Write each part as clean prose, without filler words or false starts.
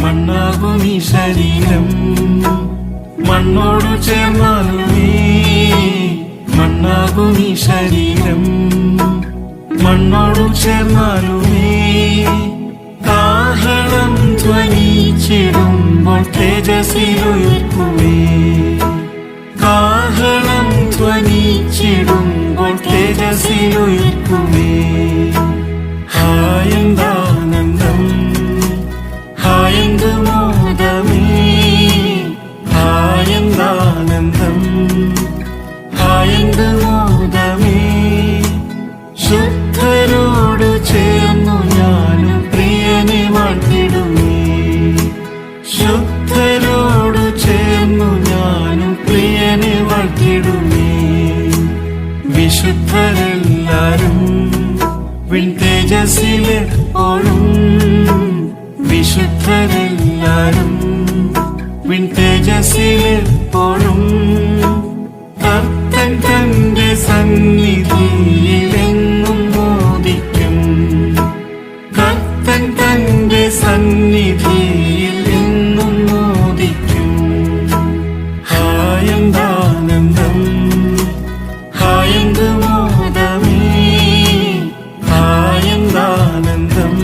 മണ്ണാകുമീ ശരീരം മണ്ണോടു ചേർന്നാലുമേ മണ്ണാകുമീ ശരീരം മണ്ണോടു ചേർന്നാലുമേ കാഹളം ധ്വനിച്ചിടുമ്പോൾ തേജസ്സിലുയർക്കുമേ കാഹളം ധ്വനിച്ചിടുമ്പോൾ തേജസ്സിലുയർക്കുമേ ഹായെന്താനന്ദം ഹായെന്ത് മോദമേ ഹായെന്താനന്ദം ഹായെന്ത് മോദമേ ശുദ്ധരോട് ചേർന്നു ഞാനും പ്രിയനെ വാഴ്ത്തിടുമേ ശുദ്ധരോട് ചേർന്നു ഞാനും പ്രിയനെ വാഴ്ത്തിടുമേ വിശുദ്ധരെല്ലാരും വിൺ തേജസ്സിലെപ്പോഴും വിശുദ്ധരെല്ലാരും വിൺ തേജസ്സിലെപ്പോഴും കർത്തൻ തന്റെ സന്നിധിയിലെങ്ങും മോദിക്കും കർത്തൻ തന്റെ സന്നിധിയിൽ എങ്ങും മോദിക്കും ഹായെന്താനന്ദം ഹായെന്ത് മോദമേ ഹായെന്താനന്ദം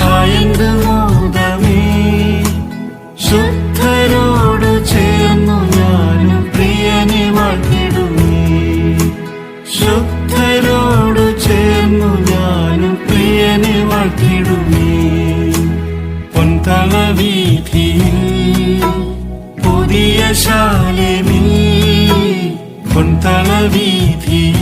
ഹായെന്ത് മോദമേ ശുദ്ധരോട് ചേർന്നു ഞാനും പ്രിയനെ വാഴ്ത്തിടുമേ ശുദ്ധരോട് ചേർന്നു ഞാനും പ്രിയനെ വാഴ്ത്തിടുമേ പൊൻതളവീഥിയിൽ പുതിയ ശാലേമിൽ പൊൻതളവീഥിയിൽ